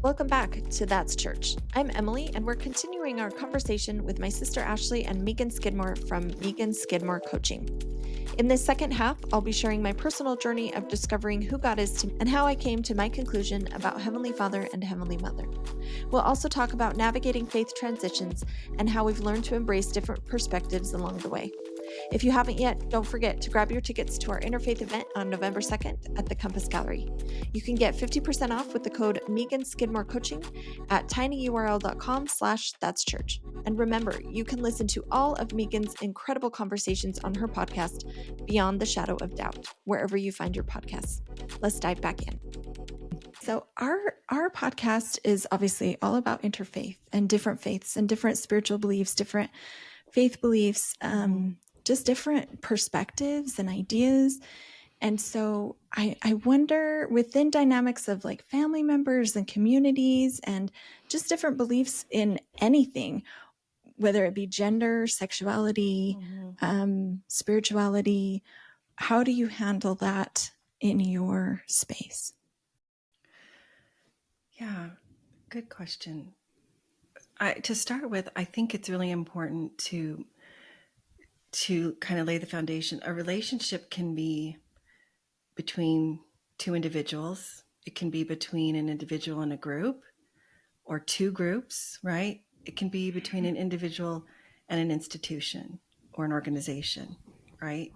Welcome back to That's Church. I'm Emilie, and we're continuing our conversation with my sister Ashley and Meagan Skidmore from Meagan Skidmore Coaching. In this second half, I'll be sharing my personal journey of discovering who God is to me and how I came to my conclusion about Heavenly Father and Heavenly Mother. We'll also talk about navigating faith transitions and how we've learned to embrace different perspectives along the way. If you haven't yet, don't forget to grab your tickets to our Interfaith event on November 2nd at the Compass Gallery. You can get 50% off with the code Meagan Skidmore Coaching at tinyurl.com/that'schurch. And remember, you can listen to all of Meagan's incredible conversations on her podcast, Beyond the Shadow of Doubt, wherever you find your podcasts. Let's dive back in. So our podcast is obviously all about interfaith and different faiths and different spiritual beliefs, different faith beliefs, just different perspectives and ideas. And so I wonder, within dynamics of like family members and communities and just different beliefs in anything, whether it be gender, sexuality, spirituality, how do you handle that in your space? Yeah, good question. To start with, I think it's really important to kind of lay the foundation. A relationship can be between two individuals. It can be between an individual and a group, or two groups, right? It can be between an individual and an institution or an organization, right?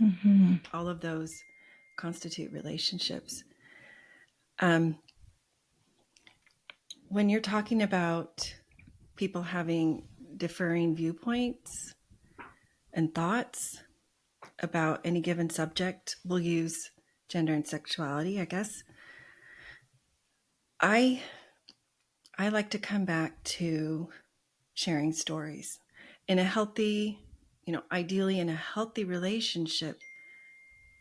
Mm-hmm. All of those constitute relationships. When you're talking about people having differing viewpoints and thoughts about any given subject, we'll use gender and sexuality, I guess. I like to come back to sharing stories. In a healthy, ideally in a healthy relationship,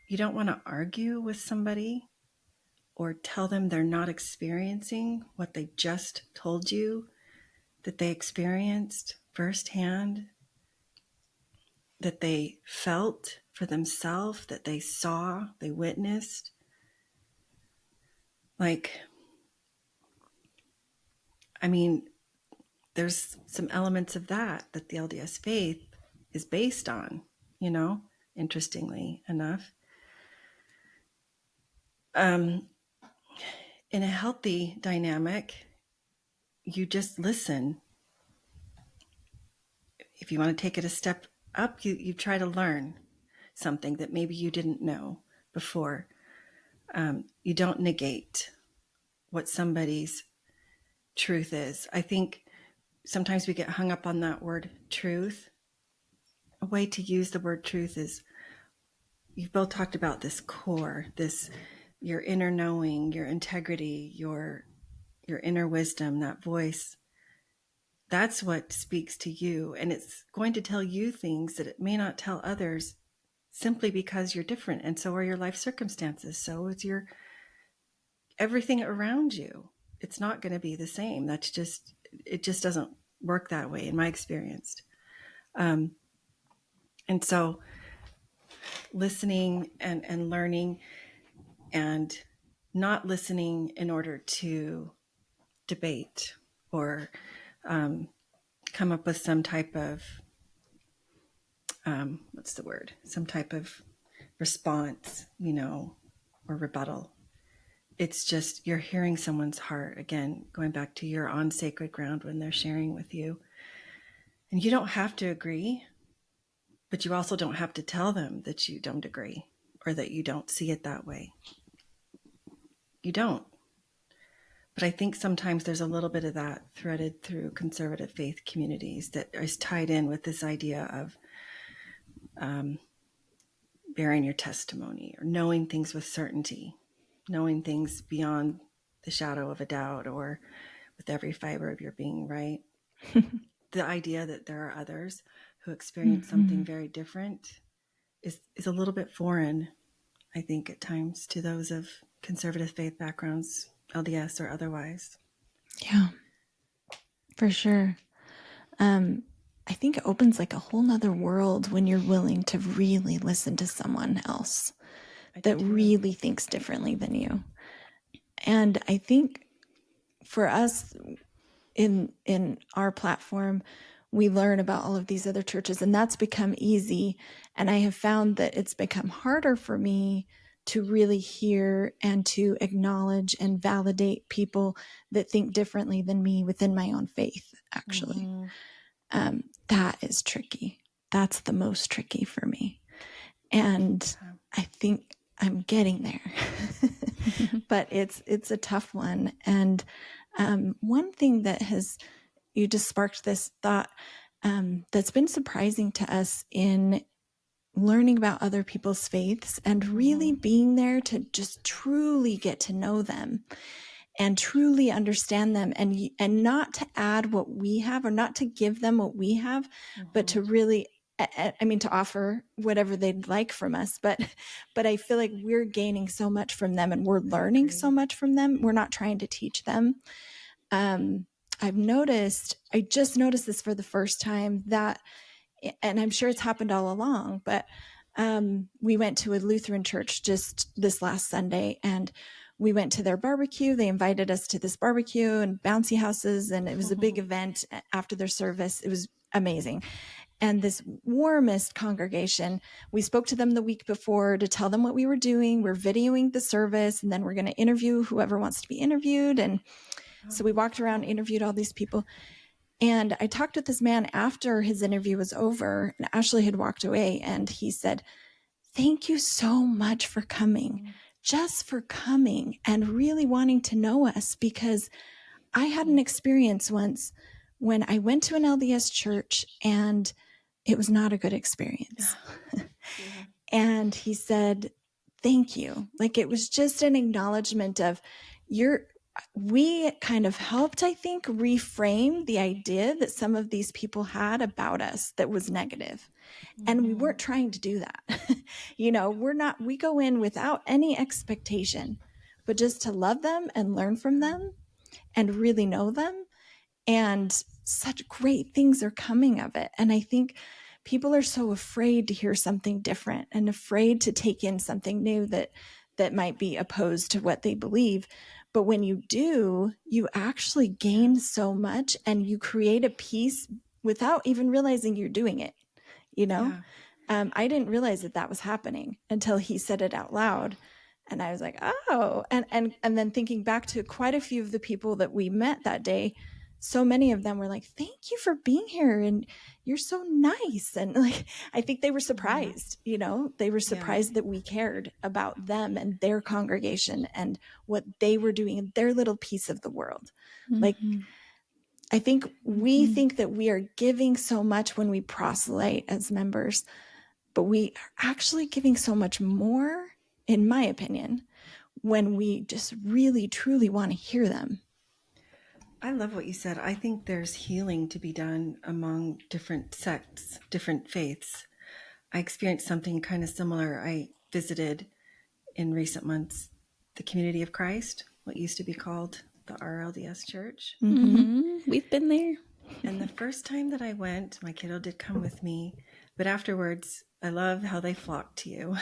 you don't want to argue with somebody or tell them they're not experiencing what they just told you that they experienced firsthand, that they felt for themselves, that they saw, they witnessed. There's some elements of that the LDS faith is based on, interestingly enough. In a healthy dynamic, you just listen. If you want to take it a step up, you try to learn something that maybe you didn't know before. You don't negate what somebody's truth is. I think sometimes we get hung up on that word truth. A way to use the word truth is, you've both talked about this core, your inner knowing, your integrity, your inner wisdom, that voice. That's what speaks to you, and it's going to tell you things that it may not tell others, simply because you're different, and so are your life circumstances. So is everything around you. It's not going to be the same. It just doesn't work that way in my experience. And so listening and learning, and not listening in order to debate or come up with some type of some type of response, or rebuttal. It's just, you're hearing someone's heart. Again, going back to, you're on sacred ground when they're sharing with you. And you don't have to agree, but you also don't have to tell them that you don't agree or that you don't see it that way. You don't. But I think sometimes there's a little bit of that threaded through conservative faith communities that is tied in with this idea of bearing your testimony, or knowing things with certainty, knowing things beyond the shadow of a doubt, or with every fiber of your being, right? The idea that there are others who experience something very different is a little bit foreign, I think, at times, to those of conservative faith backgrounds, LDS or otherwise. Yeah, for sure. I think it opens like a whole nother world when you're willing to really listen to someone else that really thinks differently than you. And I think for us in our platform, we learn about all of these other churches, and that's become easy. And I have found that it's become harder for me to really hear and to acknowledge and validate people that think differently than me within my own faith, actually. That is tricky. That's the most tricky for me. And I think I'm getting there, but it's a tough one. And one thing that you just sparked this thought that's been surprising to us in learning about other people's faiths and really being there to just truly get to know them and truly understand them, and not to add what we have or not to give them what we have, but to really, I mean, to offer whatever they'd like from us. But I feel like we're gaining so much from them, and we're learning so much from them. We're not trying to teach them. I just noticed this for the first time, that, and I'm sure it's happened all along, but we went to a Lutheran church just this last Sunday, and we went to their barbecue. They invited us to this barbecue and bouncy houses, and it was a big event after their service. It was amazing. And this warmest congregation, we spoke to them the week before to tell them what we were doing. We're videoing the service, and then we're going to interview whoever wants to be interviewed. And so we walked around, interviewed all these people. And I talked with this man after his interview was over, and Ashley had walked away, and he said, "Thank you so much for coming, just for coming and really wanting to know us, because I had an experience once when I went to an LDS church and it was not a good experience." And he said, "Thank you." Like, it was just an acknowledgement of we kind of helped, I think, reframe the idea that some of these people had about us that was negative. And we weren't trying to do that. We go in without any expectation, but just to love them and learn from them and really know them. And such great things are coming of it. And I think people are so afraid to hear something different and afraid to take in something new that might be opposed to what they believe. But when you do, you actually gain so much, and you create a peace without even realizing you're doing it. I didn't realize that was happening until he said it out loud. And I was like, oh, and then thinking back to quite a few of the people that we met that day, so many of them were like, "Thank you for being here. And you're so nice." And like, I think they were surprised, they were surprised that we cared about them and their congregation and what they were doing in their little piece of the world. Like, I think we think that we are giving so much when we proselyte as members, but we are actually giving so much more, in my opinion, when we just really, truly want to hear them. I love what you said. I think there's healing to be done among different sects, different faiths. I experienced something kind of similar. I visited in recent months the Community of Christ, what used to be called the RLDS Church. We've been there. And the first time that I went, my kiddo did come with me, but afterwards, I love how they flock to you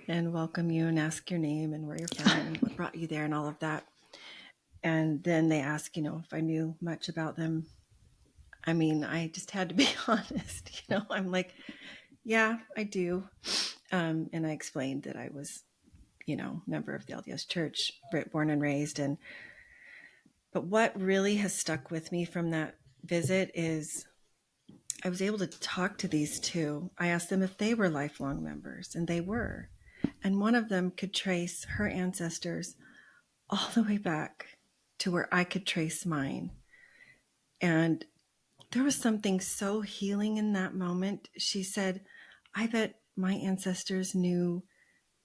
and welcome you and ask your name and where you're from and what brought you there and all of that. And then they ask, if I knew much about them. I mean, I just had to be honest. I'm like, yeah, I do. And I explained that I was, member of the LDS Church, born and raised. But what really has stuck with me from that visit is I was able to talk to these two. I asked them if they were lifelong members, and they were. And one of them could trace her ancestors all the way back to where I could trace mine. And there was something so healing in that moment. She said, "I bet my ancestors knew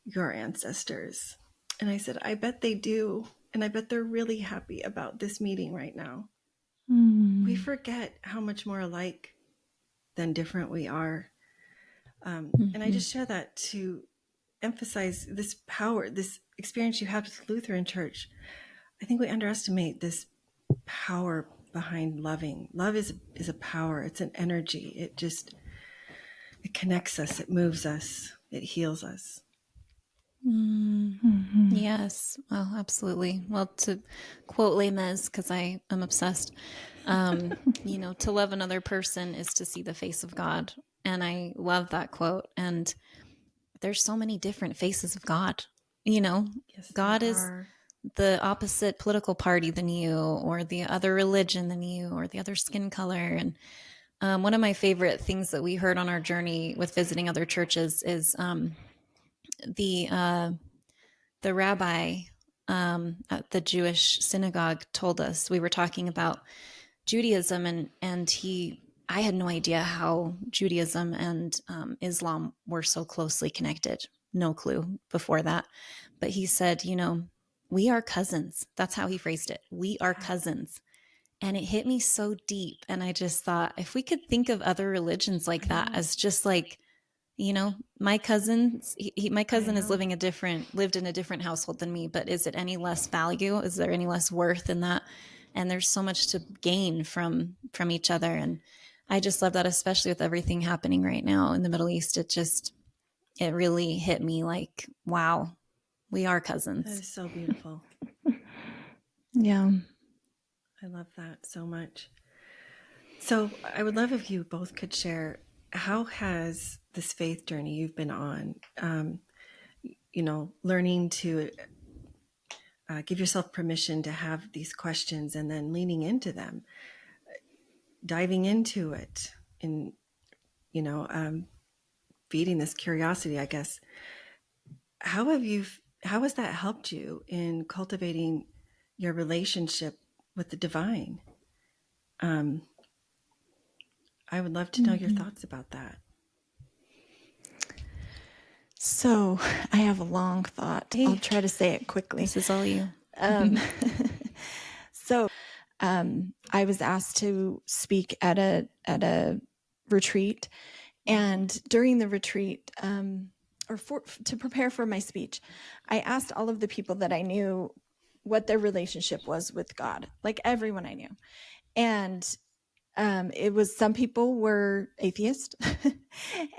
your ancestors." And I said, "I bet they do. And I bet they're really happy about this meeting right now." We forget how much more alike than different we are. And I just share that to emphasize this power, this experience you have with the Lutheran Church. I think we underestimate this power behind loving. Love is a power. It's an energy. It connects us. It moves us. It heals us. Yes. Well, absolutely. Well, to quote Les Mis, because I am obsessed, to love another person is to see the face of God. And I love that quote. And there's so many different faces of God. Yes, God there is are. the opposite political party than you, or the other religion than you, or the other skin color. And one of my favorite things that we heard on our journey with visiting other churches is the rabbi at the Jewish synagogue told us. We were talking about Judaism, and I had no idea how Judaism and Islam were so closely connected. No clue before that. But he said, we are cousins. That's how he phrased it. We are cousins. And it hit me so deep. And I just thought, if we could think of other religions like that as just like, my cousin's, my cousin is lived in a different household than me, but is it any less value? Is there any less worth in that? And there's so much to gain from each other. And I just love that, especially with everything happening right now in the Middle East. It really hit me like, wow, we are cousins. That is so beautiful. Yeah. I love that so much. So I would love if you both could share, how has this faith journey you've been on, learning to give yourself permission to have these questions and then leaning into them, diving into it, and, feeding this curiosity, I guess. How has that helped you in cultivating your relationship with the divine? I would love to know your thoughts about that. So I have a long thought. Hey. I'll try to say it quickly. This is all you. So I was asked to speak at a retreat, and during the retreat, to prepare for my speech, I asked all of the people that I knew what their relationship was with God, like everyone I knew. And it was, some people were atheist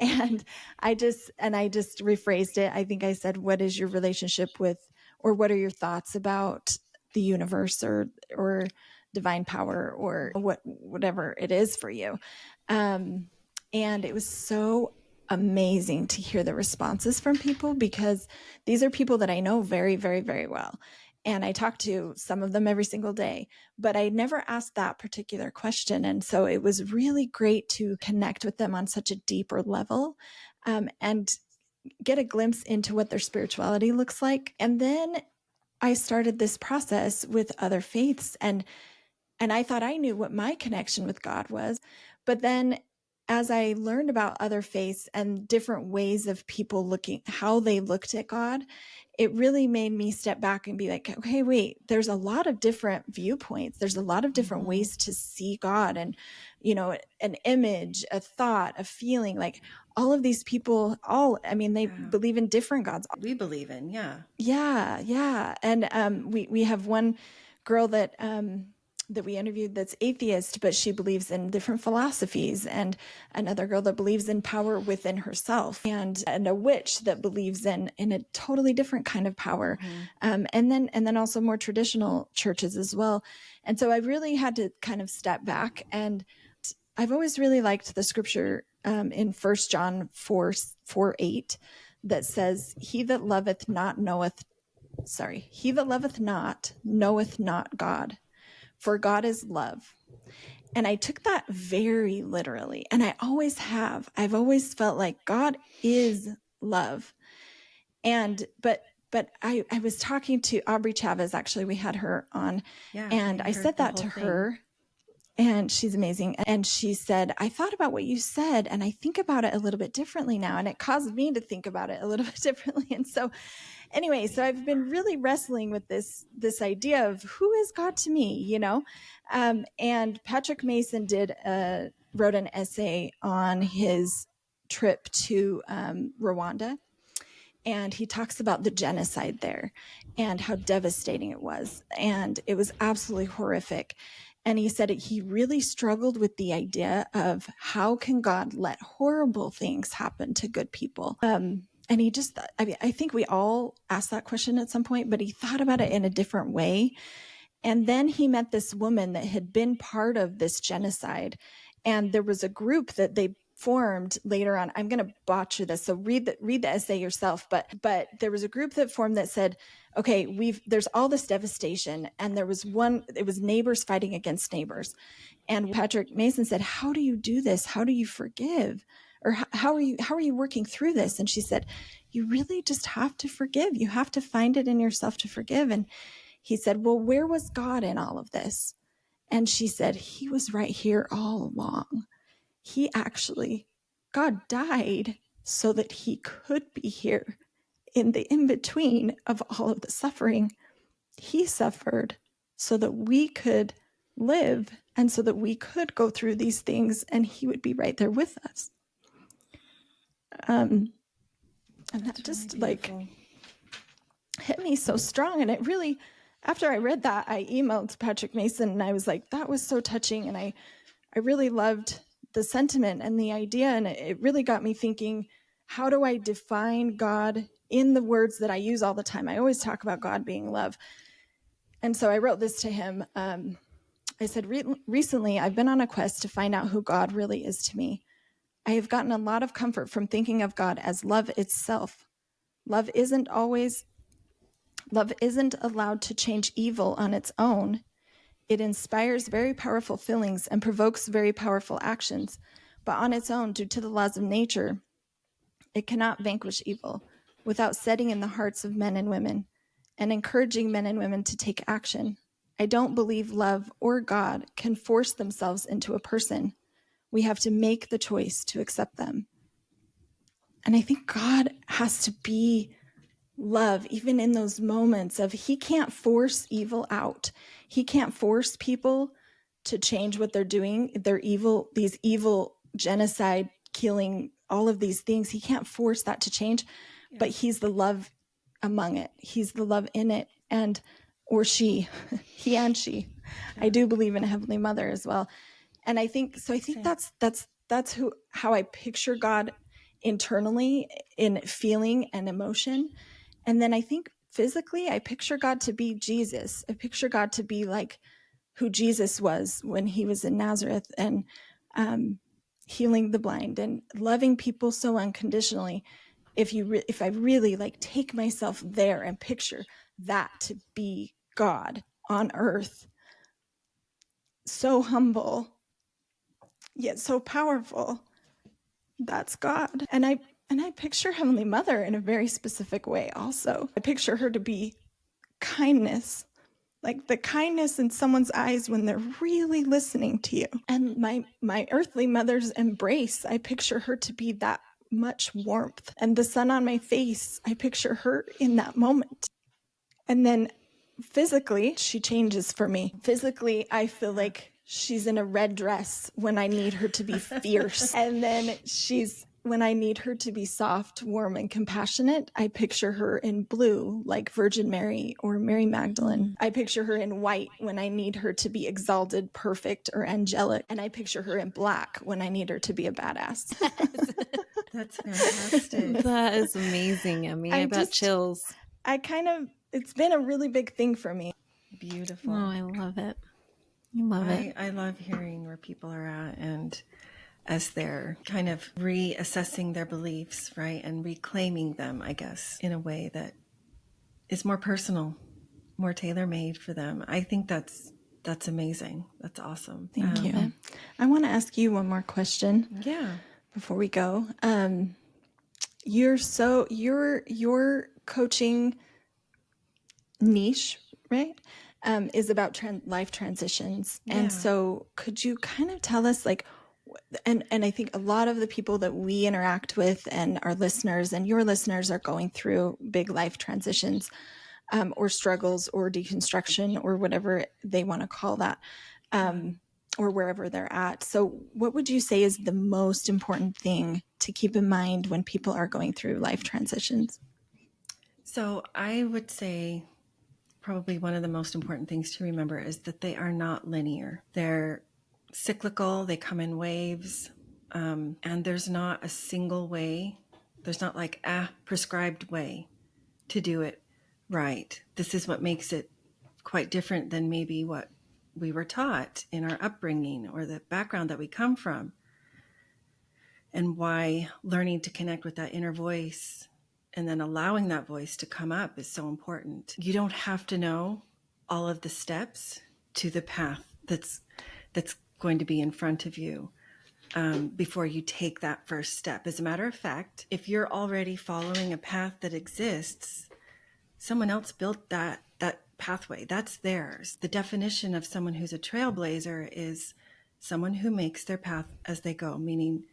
and I just rephrased it. I think I said, what is your relationship with, or what are your thoughts about the universe or divine power, or whatever it is for you? And it was so amazing to hear the responses from people, because these are people that I know very, very, very well. And I talk to some of them every single day, but I never asked that particular question. And so it was really great to connect with them on such a deeper level, and get a glimpse into what their spirituality looks like. And then I started this process with other faiths, and I thought I knew what my connection with God was. But then as I learned about other faiths and different ways of people how they looked at God, it really made me step back and be like, okay, wait, there's a lot of different viewpoints. There's a lot of different ways to see God, and, an image, a thought, a feeling, like all of these people, they believe in different gods. We believe in, yeah. Yeah. Yeah. And we have one girl that we interviewed that's atheist, but she believes in different philosophies, and another girl that believes in power within herself, and a witch that believes in a totally different kind of power. And then also more traditional churches as well. And so I really had to kind of step back, and I've always really liked the scripture in 1 John 4:8 that says, he that loveth not knoweth not God, for God is love. And I took that very literally. And I always have. I've always felt like God is love. But I was talking to Aubrey Chavez, actually, we had her on. Yeah, and I said that to her. And she's amazing. And she said, I thought about what you said, and I think about it a little bit differently now. And it caused me to think about it a little bit differently. And so anyway, so I've been really wrestling with this idea of who is God to me, and Patrick Mason wrote an essay on his trip to Rwanda. And he talks about the genocide there and how devastating it was. And it was absolutely horrific. And he said he really struggled with the idea of how can God let horrible things happen to good people? And he just, I mean, I think we all asked that question at some point, but he thought about it in a different way. And then he met this woman that had been part of this genocide. And there was a group that they formed later on. I'm going to butcher this, so read the essay yourself. But there was a group that formed that said, okay, there's all this devastation, and it was neighbors fighting against neighbors. And Patrick Mason said, how do you do this? How do you forgive? Or how are you working through this? And she said, you really just have to forgive. You have to find it in yourself to forgive. And he said, well, where was God in all of this? And she said, he was right here all along. God died so that he could be here in the in-between of all of the suffering. He suffered so that we could live and so that we could go through these things, and he would be right there with us. And that just really hit me so strong. And it really, after I read that, I emailed Patrick Mason and I was like, that was so touching. And I really loved the sentiment and the idea. And it really got me thinking, how do I define God in the words that I use all the time? I always talk about God being love. And so I wrote this to him. I said, recently, I've been on a quest to find out who God really is to me. I have gotten a lot of comfort from thinking of God as love itself. Love isn't allowed to change evil on its own. It inspires very powerful feelings and provokes very powerful actions, but on its own, due to the laws of nature, it cannot vanquish evil without setting in the hearts of men and women and encouraging men and women to take action. I don't believe love or God can force themselves into a person. We have to make the choice to accept them. And I think God has to be love, even in those moments of, he can't force evil out. He can't force people to change what they're doing. They're evil, these evil genocide, killing, all of these things. He can't force that to change, but he's the love among it. He's the love in it. Or she, he and she. Yeah. I do believe in a Heavenly Mother as well. And I think that's how I picture God internally in feeling and emotion. And then I think physically, I picture God to be Jesus. I picture God to be like who Jesus was when he was in Nazareth, and healing the blind and loving people so unconditionally. If I really take myself there and picture that to be God on earth, so humble, yet so powerful, that's God. And I picture Heavenly Mother in a very specific way also. I picture her to be kindness, like the kindness in someone's eyes when they're really listening to you. And my earthly mother's embrace, I picture her to be that much warmth. And the sun on my face, I picture her in that moment. And then physically, she changes for me. Physically, I feel like she's in a red dress when I need her to be fierce. And then when I need her to be soft, warm, and compassionate, I picture her in blue, like Virgin Mary or Mary Magdalene. I picture her in white when I need her to be exalted, perfect, or angelic. And I picture her in black when I need her to be a badass. That's fantastic. That is amazing, Emmy. I got chills. It's been a really big thing for me. Beautiful. Oh, I love it. I love it. I love hearing where people are at, and as they're kind of reassessing their beliefs, right? And reclaiming them, I guess, in a way that is more personal, more tailor-made for them. I think that's amazing. That's awesome. Thank you. I want to ask you one more question. Yeah. Before we go. Your coaching niche, right? Is about life transitions. Yeah. And so could you kind of tell us and I think a lot of the people that we interact with and our listeners and your listeners are going through big life transitions, or struggles or deconstruction or whatever they want to call that, or wherever they're at. So what would you say is the most important thing to keep in mind when people are going through life transitions? So I would say probably one of the most important things to remember is that they are not linear. They're cyclical, they come in waves, and there's not a single way There's not like a prescribed way to do it right. This is what makes it quite different than maybe what we were taught in our upbringing or the background that we come from, and why learning to connect with that inner voice and then allowing that voice to come up is so important. You don't have to know all of the steps to the path that's going to be in front of you before you take that first step. As a matter of fact, if you're already following a path that exists, someone else built that pathway. That's theirs. The definition of someone who's a trailblazer is someone who makes their path as they go, meaning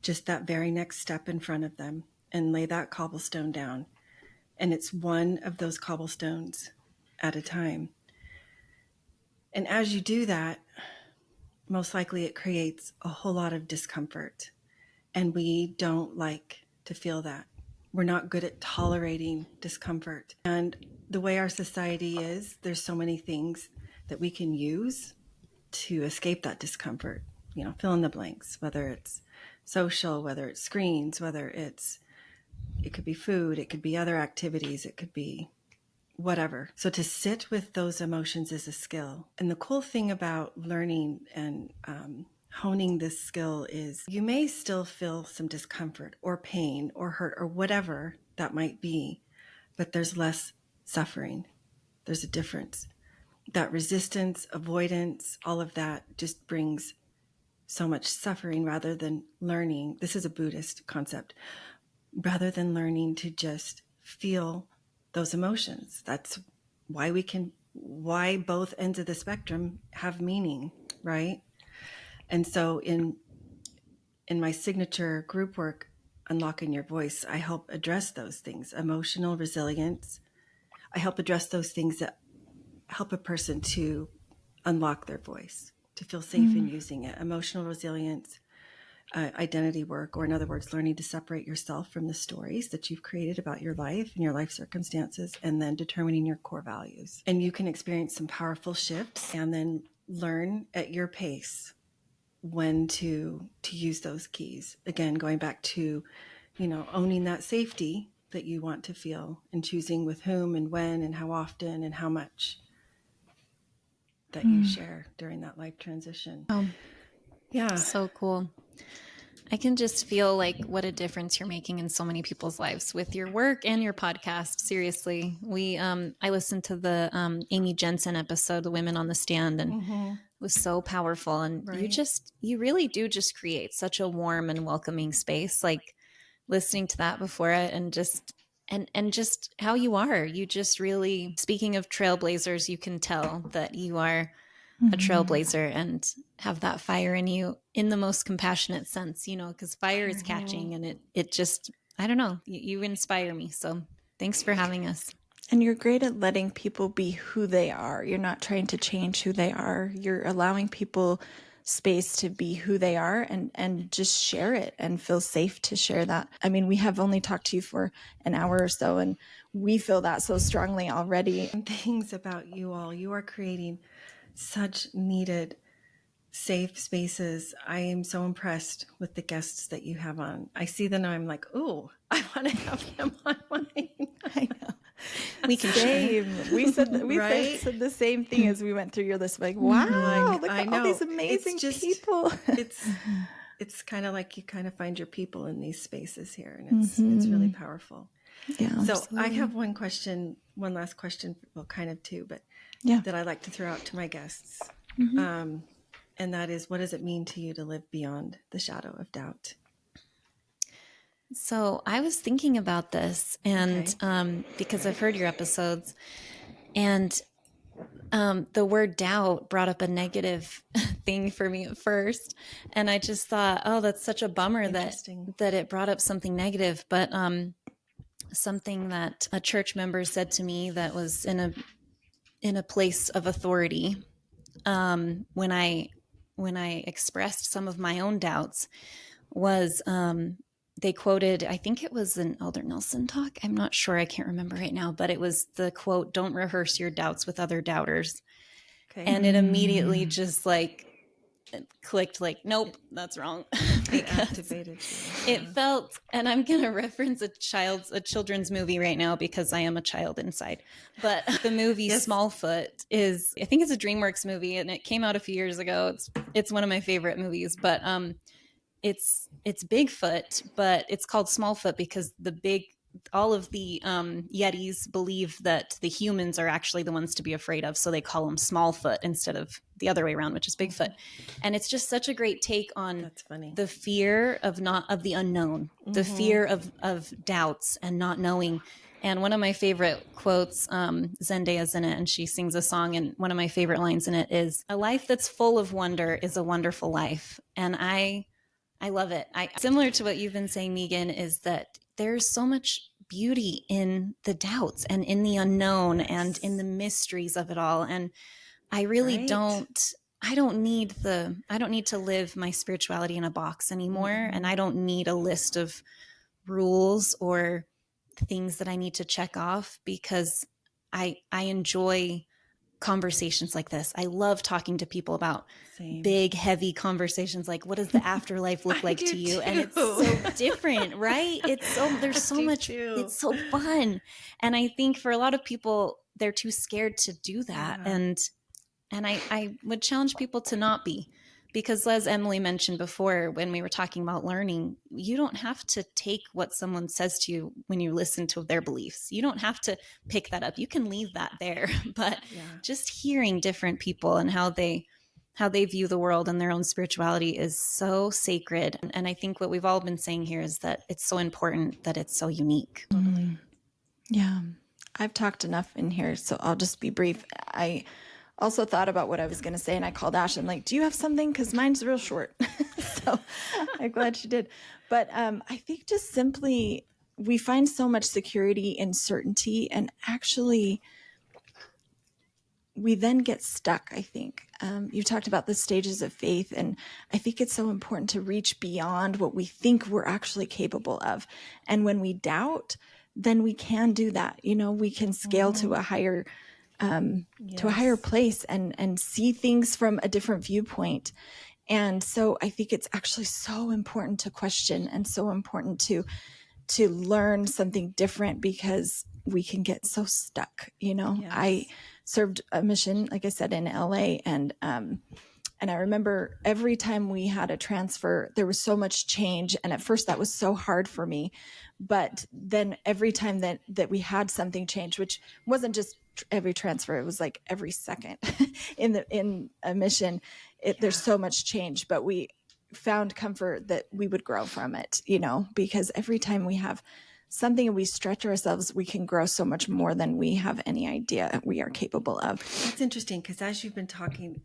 just that very next step in front of them and lay that cobblestone down. And it's one of those cobblestones at a time. And as you do that, most likely it creates a whole lot of discomfort. And we don't like to feel that. We're not good at tolerating discomfort. And the way our society is, there's so many things that we can use to escape that discomfort. You know, fill in the blanks, whether it's social, whether it's screens, whether it could be food, it could be other activities, it could be whatever. So to sit with those emotions is a skill. And the cool thing about learning and honing this skill is you may still feel some discomfort or pain or hurt or whatever that might be, but there's less suffering. There's a difference. That resistance, avoidance, all of that just brings so much suffering rather than learning. This is a Buddhist concept. Rather than learning to just feel those emotions. That's why both ends of the spectrum have meaning, right? And so in my signature group work, Unlocking Your Voice, I help address those things. Emotional resilience. I help address those things that help a person to unlock their voice, to feel safe in using it. Emotional resilience, identity work, or in other words, learning to separate yourself from the stories that you've created about your life and your life circumstances, and then determining your core values. And you can experience some powerful shifts and then learn at your pace when to use those keys. Again, going back to, owning that safety that you want to feel and choosing with whom and when and how often and how much that you share during that life transition. Yeah. So cool. I can just feel like what a difference you're making in so many people's lives with your work and your podcast. Seriously. I listened to the Amy Jensen episode, The Women on the Stand, and it was so powerful. And you really do just create such a warm and welcoming space. Like listening to that before it and just how you are. You just really, speaking of trailblazers, you can tell that you are a trailblazer and have that fire in you in the most compassionate sense, because fire is catching and it just, I don't know, you inspire me. So thanks for having us. And you're great at letting people be who they are. You're not trying to change who they are. You're allowing people space to be who they are and just share it and feel safe to share that. I mean, we have only talked to you for an hour or so, and we feel that so strongly already. Things about you all, you are creating such needed safe spaces. I am so impressed with the guests that you have on. I see them and I'm like, ooh, I want to have them on mine. I know. We can share. We said said the same thing as we went through your list. Like, wow, look at all these amazing people. It's kind of like you kind of find your people in these spaces here, and it's really powerful. Yeah. So absolutely. I have one last question, well, kind of two, but that I like to throw out to my guests. And that is, what does it mean to you to live beyond the shadow of doubt? So I was thinking about this, and because I've heard your episodes, and the word doubt brought up a negative thing for me at first. And I just thought, oh, that's such a bummer that it brought up something negative. But something that a church member said to me that was in a place of authority, when I expressed some of my own doubts, was they quoted, I think it was an Elder Nelson talk. I'm not sure. I can't remember right now, but it was the quote, "Don't rehearse your doubts with other doubters." Okay. And it immediately just like clicked like, nope, that's wrong. It Because activated you. it felt, and I'm going to reference a children's movie right now because I am a child inside. But the movie Yes. Smallfoot is, I think it's a DreamWorks movie, and it came out a few years ago. It's one of my favorite movies, but it's Bigfoot, but it's called Smallfoot because all of the Yetis believe that the humans are actually the ones to be afraid of, so they call them Smallfoot instead of the other way around, which is Bigfoot. And it's just such a great take on That's funny. the fear of the unknown, the fear of doubts and not knowing. And one of my favorite quotes, Zendaya's in it, and she sings a song, and one of my favorite lines in it is, "A life that's full of wonder is a wonderful life." And I love it. Similar to what you've been saying, Meagan, is that there's so much beauty in the doubts and in the unknown and in the mysteries of it all. And I really I don't need to live my spirituality in a box anymore. And I don't need a list of rules or things that I need to check off, because I enjoy conversations like this. I love talking to people about big, heavy conversations like, what does the afterlife look like to you? And it's so different, right? There's so much, it's so fun. And I think for a lot of people, they're too scared to do that. Yeah. And I would challenge people to not be, because as Emilie mentioned before, when we were talking about learning, you don't have to take what someone says to you when you listen to their beliefs. You don't have to pick that up. You can leave that there. But just hearing different people and how they view the world and their own spirituality is so sacred. And I think what we've all been saying here is that it's so important that it's so unique. Totally. Yeah. I've talked enough in here, so I'll just be brief. I also thought about what I was going to say, and I called Ash and like, do you have something? Because mine's real short. So I'm glad she did. But I think just simply we find so much security in certainty, and actually we then get stuck, I think. You talked about the stages of faith, and I think it's so important to reach beyond what we think we're actually capable of. And when we doubt, then we can do that. You know, we can scale to a higher place and see things from a different viewpoint. And so I think it's actually so important to question and so important to learn something different, because we can get so stuck, you know. Yes. I served a mission, like I said, in LA, and I remember every time we had a transfer, there was so much change. And at first that was so hard for me. But then every time that we had something change, which wasn't just every transfer, it was like every second in a mission, there's so much change, but we found comfort that we would grow from it, you know, because every time we have something and we stretch ourselves, we can grow so much more than we have any idea we are capable of. That's interesting, because as you've been talking,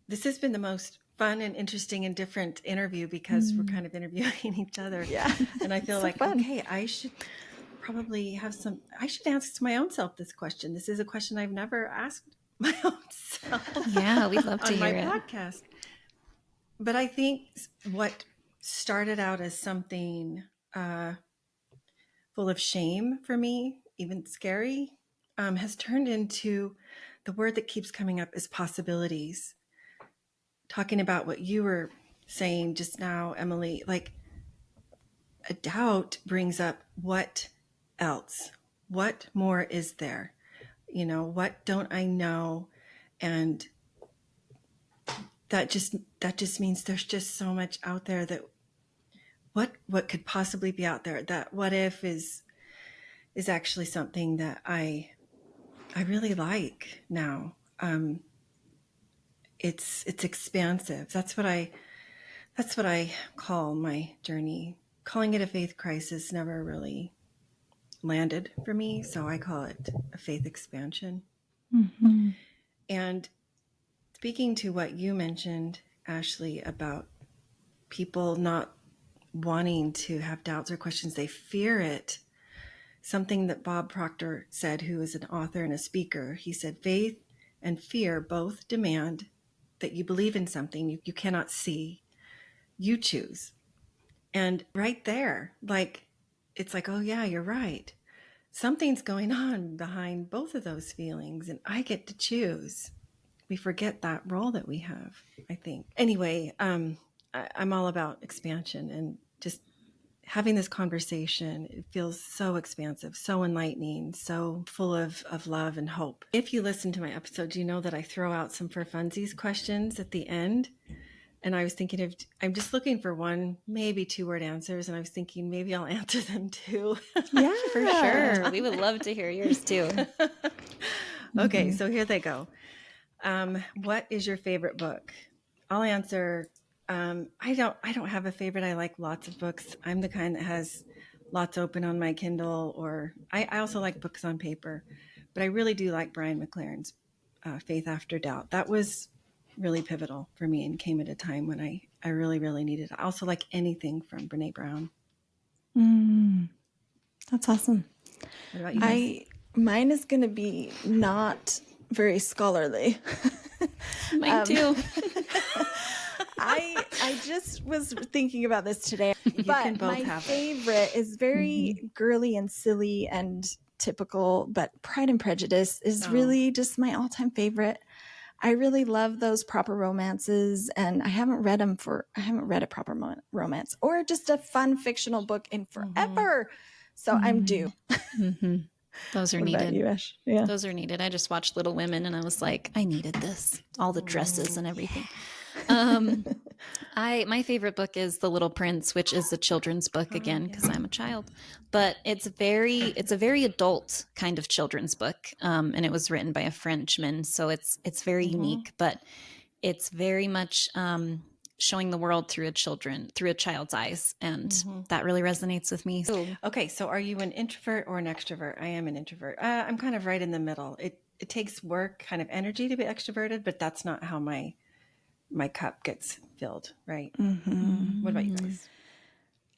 this has been the most fun and interesting and different interview, because we're kind of interviewing each other. Yeah. And I feel like, okay, I should probably I should ask my own self this question. This is a question I've never asked my own self. Yeah, we'd love to hear it. On my podcast. But I think what started out as something full of shame for me, even scary, has turned into the word that keeps coming up is possibilities. Talking about what you were saying just now, Emilie, like a doubt brings up what else? What more is there? You know, what don't I know? And that just means there's just so much out there that what could possibly be out there. That what if is actually something that I really like now. It's expansive. That's what I call my journey. Calling it a faith crisis never really landed for me, so I call it a faith expansion. Mm-hmm. And speaking to what you mentioned, Ashley, about people not wanting to have doubts or questions, they fear it. Something that Bob Proctor said, who is an author and a speaker, he said, faith and fear both demand that you believe in something you cannot see. You choose. And right there, like, it's like, oh yeah, you're right. Something's going on behind both of those feelings, and I get to choose we forget that role that we have, I think. Anyway, I'm all about expansion and just having this conversation. It feels so expansive, so enlightening, so full of love and hope. If you listen to my episode, you know that I throw out some for funsies questions at the end. And I was thinking I'm just looking for one, maybe 2-word answers. And I was thinking maybe I'll answer them too. Yeah, for sure. We would love to hear yours too. Okay, so here they go. What is your favorite book? I'll answer. I don't have a favorite. I like lots of books. I'm the kind that has lots open on my Kindle, or I also like books on paper, but I really do like Brian McLaren's Faith After Doubt. That was really pivotal for me and came at a time when I really, really needed it. I also like anything from Brene Brown. That's awesome. What about you guys? Mine is going to be not very scholarly. Mine too. I just was thinking about this today, but both my have it. favorite is very girly and silly and typical, but Pride and Prejudice is really just my all-time favorite. I really love those proper romances, and I haven't read a proper romance or just a fun fictional book in forever. So I'm due. Those are What needed. about you, Ash? Yeah. Those are needed. I just watched Little Women and I was like, I needed this. All the dresses and everything. My favorite book is The Little Prince, which is a children's book again, because I'm a child, but it's a very adult kind of children's book. And it was written by a Frenchman. So it's very unique, but it's very much, showing the world through a child's eyes. And that really resonates with me. Okay. So are you an introvert or an extrovert? I am an introvert. I'm kind of right in the middle. It takes work, kind of energy to be extroverted, but that's not how my cup gets filled, right? What about you guys?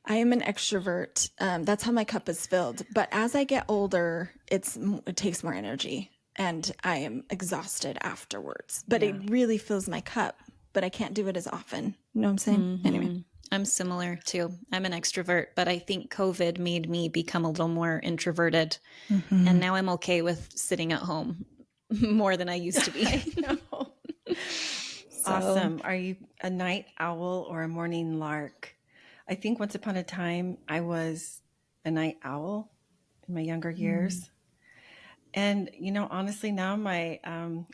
I am an extrovert. That's how my cup is filled. But as I get older, it takes more energy and I am exhausted afterwards. But it really fills my cup, but I can't do it as often. You know what I'm saying? Anyway. I'm similar too. I'm an extrovert, but I think COVID made me become a little more introverted. And now I'm okay with sitting at home more than I used to be. I know. Awesome. Are you a night owl or a morning lark? I think once upon a time I was a night owl in my younger years. And, honestly, now my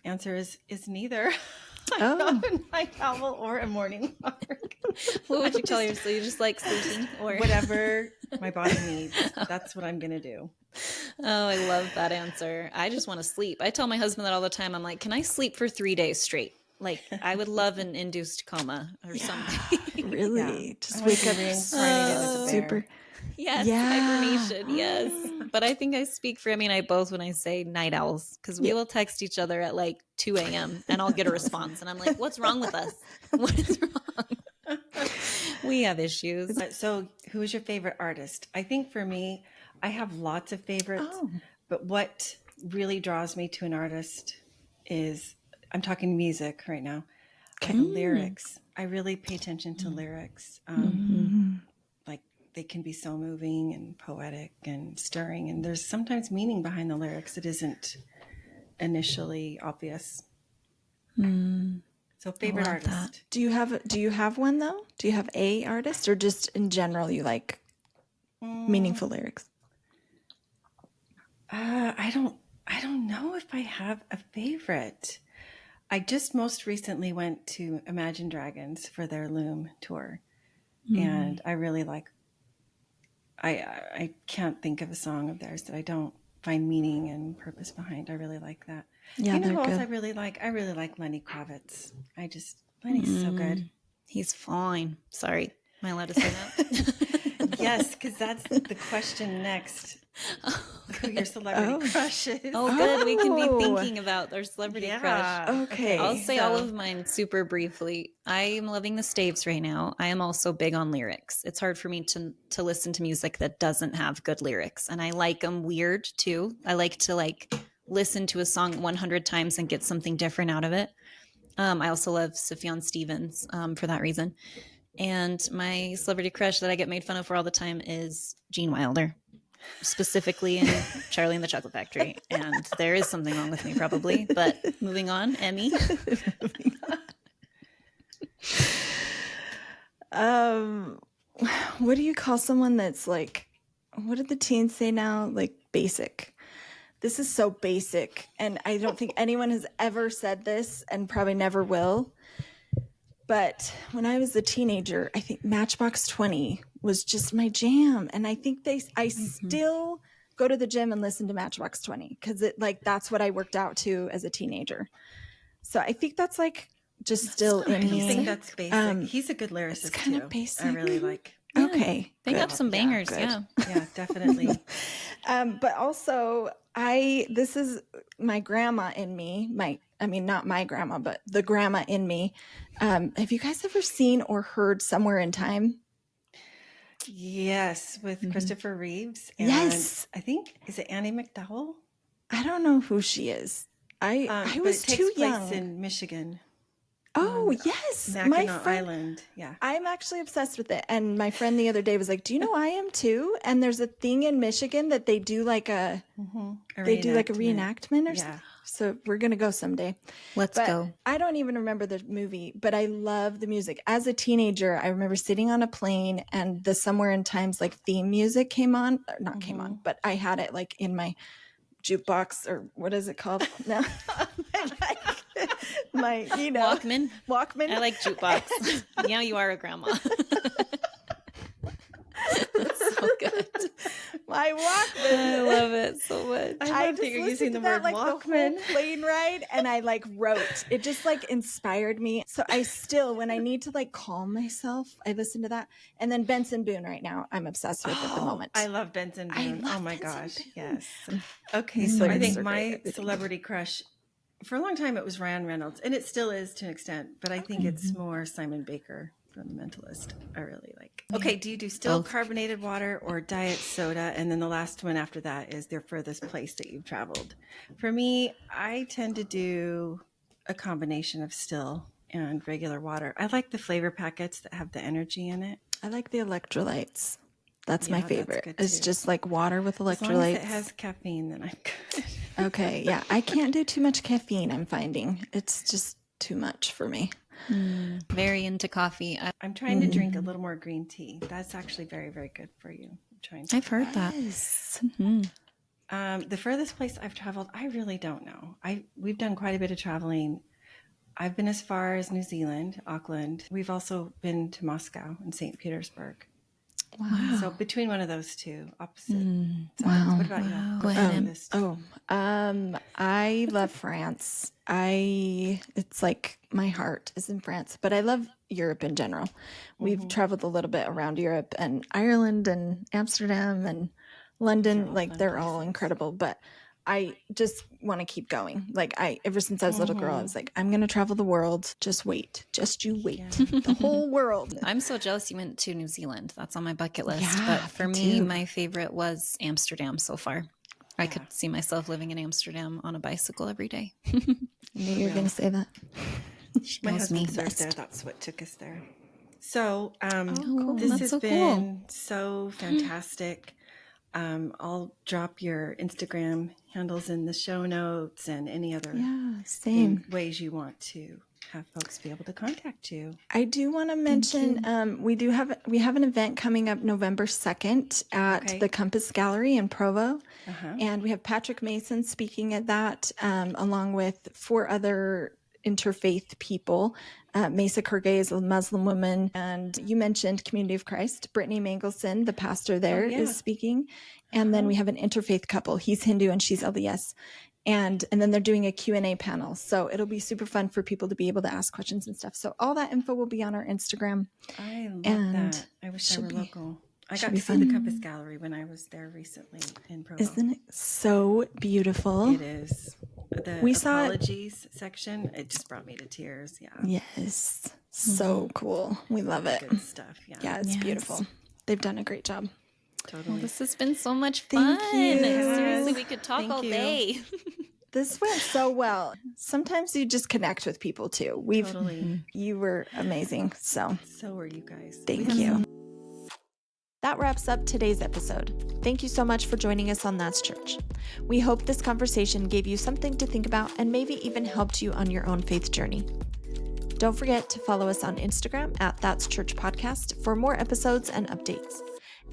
answer is neither. I'm not a night owl or a morning lark. What would you call yourself? You just like sleeping or whatever my body needs. That's what I'm going to do. Oh, I love that answer. I just want to sleep. I tell my husband that all the time. I'm like, can I sleep for 3 days straight? Like, I would love an induced coma or something. Really? Just wake up super. Yes, hibernation, yes. But I think I speak for, I both when I say night owls, because we will text each other at like 2 a.m. and I'll get a response. And I'm like, what's wrong with us? What is wrong? We have issues. So who is your favorite artist? I think for me, I have lots of favorites, but what really draws me to an artist is, I'm talking music right now, lyrics. I really pay attention to lyrics. Like they can be so moving and poetic and stirring. And there's sometimes meaning behind the lyrics that isn't initially obvious. So favorite artist. That. Do you have one though? Do you have a artist, or just in general you like meaningful lyrics? I don't know if I have a favorite. I just most recently went to Imagine Dragons for their Loom tour. And I really like, I can't think of a song of theirs that I don't find meaning and purpose behind. I really like that. Yeah, who else I really like? I really like Lenny Kravitz. Lenny's so good. He's fine. Sorry. Am I allowed to say that? Yes, because that's the question next. Who your celebrity crush is. Oh, good. We can be thinking about our celebrity crush. Okay. I'll say all of mine super briefly. I am loving the Staves right now. I am also big on lyrics. It's hard for me to listen to music that doesn't have good lyrics. And I like them weird too. I like to listen to a song 100 times and get something different out of it. I also love Sufjan Stevens for that reason. And my celebrity crush that I get made fun of for all the time is Gene Wilder. specifically in Charlie and the Chocolate Factory. And there is something wrong with me probably, but moving on, Emmy. What do you call someone that's like, what did the teens say now? Like basic. This is so basic. And I don't think anyone has ever said this and probably never will. But when I was a teenager, I think Matchbox 20 was just my jam. And I think I still go to the gym and listen to Matchbox 20 because that's what I worked out to as a teenager. So I think that's like just still in me. I think that's basic. He's a good lyricist, it's kind too. of basic. I really like. Yeah, Okay. they got some bangers. Yeah. Yeah, definitely. But also this is my grandma in me, not my grandma, but the grandma in me. Have you guys ever seen or heard Somewhere in Time? Yes, with Christopher Reeves. And Yes. I think, is it Annie McDowell? I don't know who she is. I was but it too takes place young. in Michigan. Oh, yes. Mackinac Island. Yeah. I'm actually obsessed with it. And my friend the other day was like, do you know I am too? And there's a thing in Michigan that they do like a reenactment or something. So we're going to go someday. Let's go. I don't even remember the movie, but I love the music. As a teenager, I remember sitting on a plane and the Somewhere in Time's like theme music came on, or not came on, but I had it like in my jukebox, or what is it called? No. my Walkman. I like jukebox. Now you are a grandma. That's so good. My Walkman. I love it so much. I love that you're using the that, word like, Walkman. the whole plane ride, and I like wrote. It just like inspired me. So I still, when I need to like calm myself, I listen to that. And then Benson Boone right now, I'm obsessed with at the moment. I love Benson Boone. Oh my gosh. Boone. Yes. Okay. So I think my celebrity crush, for a long time, it was Ryan Reynolds, and it still is to an extent, but I think it's more Simon Baker from The Mentalist. I really like. Okay. Do you do still carbonated water or diet soda? And then the last one after that is their furthest place that you've traveled. For me, I tend to do a combination of still and regular water. I like the flavor packets that have the energy in it. I like the electrolytes. That's my favorite. That's it's just like water with electrolytes. As long as it has caffeine, then I'm good. Okay. Yeah. I can't do too much caffeine, I'm finding. It's just too much for me. Very into coffee. I'm trying to drink a little more green tea. That's actually very, very good for you. I've heard that. The furthest place I've traveled, I really don't know. We've done quite a bit of traveling. I've been as far as New Zealand, Auckland. We've also been to Moscow and St. Petersburg. Wow. So between one of those two, opposite. Wow. What about you? Go ahead. I love France. It's like my heart is in France, but I love Europe in general. We've traveled a little bit around Europe and Ireland and Amsterdam and London. Like they're all incredible, but I just want to keep going. Like ever since I was a little girl, I was like, I'm going to travel the world. Just wait. Just you wait. Yeah. The whole world. I'm so jealous you went to New Zealand. That's on my bucket list. Yeah, but for me, my favorite was Amsterdam so far. I could see myself living in Amsterdam on a bicycle every day. I knew you were going to say that. My husband served there. That's what took us there. So cool. This That's has so been so fantastic. I'll drop your Instagram handles in the show notes and any other ways you want to have folks be able to contact you. I do want to mention we have an event coming up November 2nd at the Compass Gallery in Provo. And we have Patrick Mason speaking at that along with 4 other interfaith people. Mesa Kergay is a Muslim woman. And you mentioned Community of Christ. Brittany Mangelson, the pastor there, is speaking. And then we have an interfaith couple. He's Hindu and she's LDS. And then they're doing a Q&A panel. So it'll be super fun for people to be able to ask questions and stuff. So all that info will be on our Instagram. I love that. I wish I were local. I got to see the Compass Gallery when I was there recently in Provo. Isn't it so beautiful? It is. The apologies section, it just brought me to tears. Yeah. Yes. So cool. We love it. Good stuff. Yeah. Yeah, it's beautiful. They've done a great job. Totally. Well, this has been so much fun. Thank you. Seriously, we could talk all day. This went so well. Sometimes you just connect with people too. Totally. You were amazing. So were you guys. Thank you. That wraps up today's episode. Thank you so much for joining us on That's Church. We hope this conversation gave you something to think about and maybe even helped you on your own faith journey. Don't forget to follow us on Instagram at That's Church Podcast for more episodes and updates.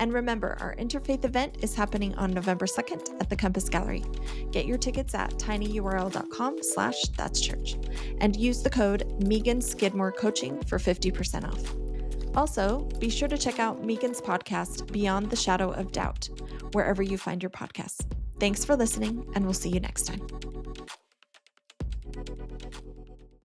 And remember, our interfaith event is happening on November 2nd at the Compass Gallery. Get your tickets at tinyurl.com/thatschurch and use the code Meagan Skidmore Coaching for 50% off. Also, be sure to check out Meagan's podcast, Beyond the Shadow of Doubt, wherever you find your podcasts. Thanks for listening, and we'll see you next time.